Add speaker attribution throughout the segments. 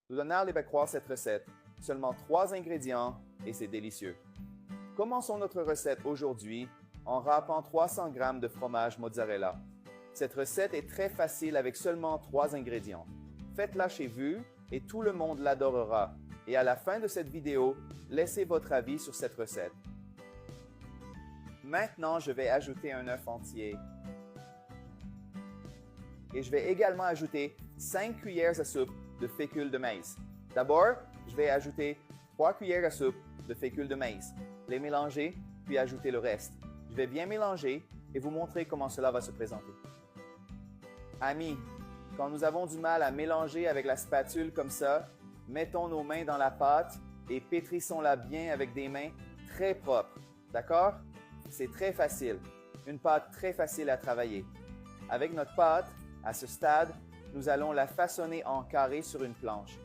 Speaker 1: Donald va croire cette recette. Seulement 3 ingrédients et c'est délicieux. Commençons notre recette aujourd'hui en râpant 300 g de fromage mozzarella. Cette recette est très facile avec seulement 3 ingrédients. Faites-la chez vous et tout le monde l'adorera. Et à la fin de cette vidéo, laissez votre avis sur cette recette. Maintenant, je vais ajouter un œuf entier. Et je vais également ajouter 5 cuillères à soupe de fécule de maïs. D'abord, je vais ajouter 3 cuillères à soupe de fécule de maïs. Les mélanger, puis ajouter le reste. Je vais bien mélanger et vous montrer comment cela va se présenter. Amis, quand nous avons du mal à mélanger avec la spatule comme ça, mettons nos mains dans la pâte et pétrissons-la bien avec des mains très propres. D'accord? C'est très facile. Une pâte très facile à travailler. Avec notre pâte, à ce stade, nous allons la façonner en carré sur une planche.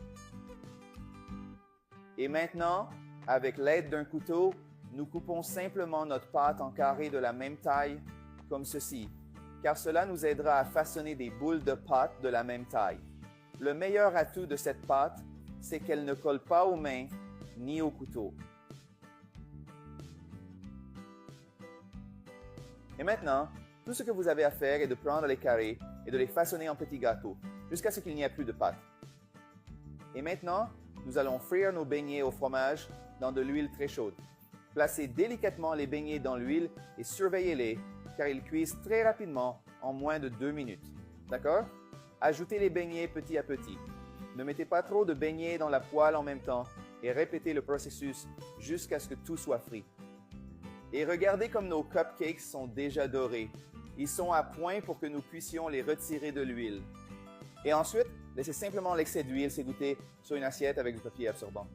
Speaker 1: Et maintenant, avec l'aide d'un couteau, nous coupons simplement notre pâte en carrés de la même taille, comme ceci, car cela nous aidera à façonner des boules de pâte de la même taille. Le meilleur atout de cette pâte, c'est qu'elle ne colle pas aux mains ni au couteau. Et maintenant, tout ce que vous avez à faire est de prendre les carrés et de les façonner en petits gâteaux, jusqu'à ce qu'il n'y ait plus de pâte. Et maintenant, nous allons frire nos beignets au fromage dans de l'huile très chaude. Placez délicatement les beignets dans l'huile et surveillez-les, car ils cuisent très rapidement en moins de 2 minutes. D'accord? Ajoutez les beignets petit à petit. Ne mettez pas trop de beignets dans la poêle en même temps et répétez le processus jusqu'à ce que tout soit frit. Et regardez comme nos cupcakes sont déjà dorés. Ils sont à point pour que nous puissions les retirer de l'huile. Et ensuite, laissez simplement l'excès d'huile s'égoutter sur une assiette avec du papier absorbant.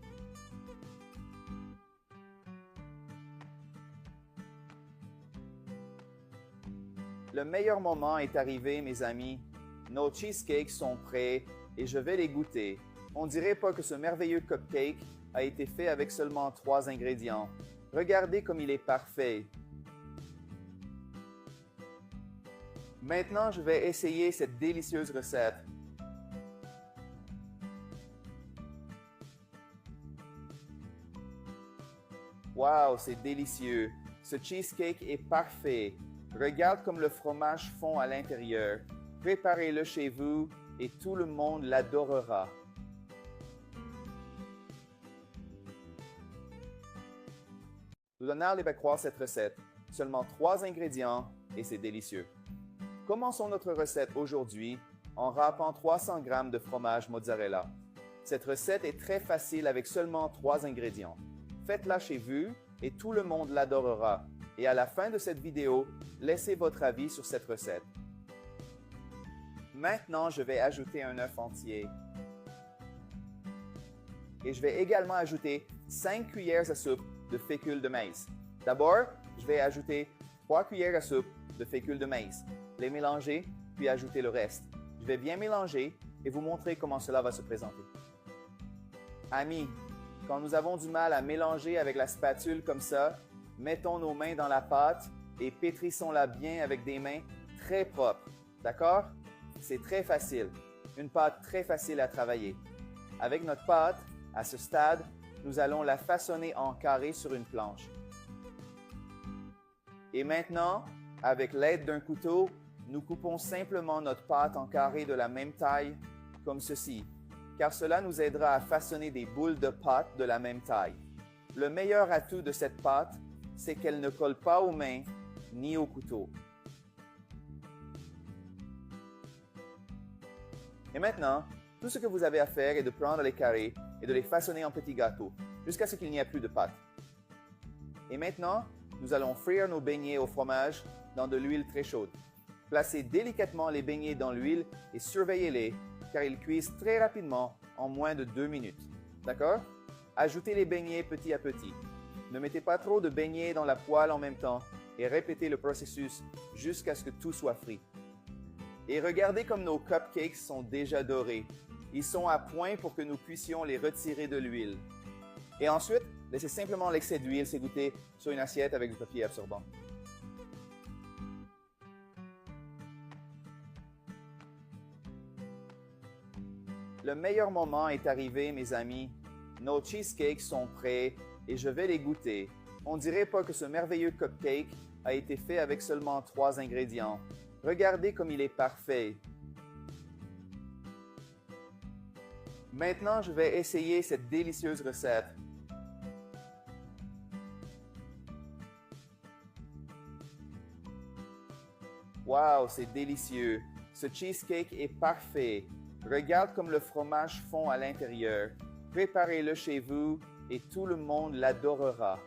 Speaker 1: Le meilleur moment est arrivé, mes amis. Nos cheesecakes sont prêts et je vais les goûter. On dirait pas que ce merveilleux cupcake a été fait avec seulement 3 ingrédients. Regardez comme il est parfait. Maintenant, je vais essayer cette délicieuse recette. Wow, c'est délicieux. Ce cheesecake est parfait. Regarde comme le fromage fond à l'intérieur. Préparez-le chez vous et tout le monde l'adorera. Donald va croire cette recette. Seulement 3 ingrédients et c'est délicieux. Commençons notre recette aujourd'hui en râpant 300 g de fromage mozzarella. Cette recette est très facile avec seulement 3 ingrédients. Faites-la chez vous et tout le monde l'adorera. Et à la fin de cette vidéo, laissez votre avis sur cette recette. Maintenant, je vais ajouter un œuf entier. Et je vais également ajouter 5 cuillères à soupe de fécule de maïs. D'abord, je vais ajouter 3 cuillères à soupe de fécule de maïs. Les mélanger, puis ajouter le reste. Je vais bien mélanger et vous montrer comment cela va se présenter. Amis, quand nous avons du mal à mélanger avec la spatule comme ça, mettons nos mains dans la pâte et pétrissons-la bien avec des mains très propres. D'accord? C'est très facile. Une pâte très facile à travailler. Avec notre pâte, à ce stade, nous allons la façonner en carré sur une planche. Et maintenant, avec l'aide d'un couteau, nous coupons simplement notre pâte en carrés de la même taille, comme ceci, car cela nous aidera à façonner des boules de pâte de la même taille. Le meilleur atout de cette pâte, c'est qu'elle ne colle pas aux mains ni au couteau. Et maintenant, tout ce que vous avez à faire est de prendre les carrés et de les façonner en petits gâteaux, jusqu'à ce qu'il n'y ait plus de pâte. Et maintenant, nous allons frire nos beignets au fromage dans de l'huile très chaude. Placez délicatement les beignets dans l'huile et surveillez-les, car ils cuisent très rapidement en moins de 2 minutes. D'accord? Ajoutez les beignets petit à petit. Ne mettez pas trop de beignets dans la poêle en même temps et répétez le processus jusqu'à ce que tout soit frit. Et regardez comme nos cupcakes sont déjà dorés. Ils sont à point pour que nous puissions les retirer de l'huile. Et ensuite, laissez simplement l'excès d'huile s'égoutter sur une assiette avec du papier absorbant. Le meilleur moment est arrivé, mes amis. Nos cheesecakes sont prêts et je vais les goûter. On dirait pas que ce merveilleux cupcake a été fait avec seulement 3 ingrédients. Regardez comme il est parfait. Maintenant, je vais essayer cette délicieuse recette. Wow, c'est délicieux. Ce cheesecake est parfait. Regarde comme le fromage fond à l'intérieur. Préparez-le chez vous et tout le monde l'adorera.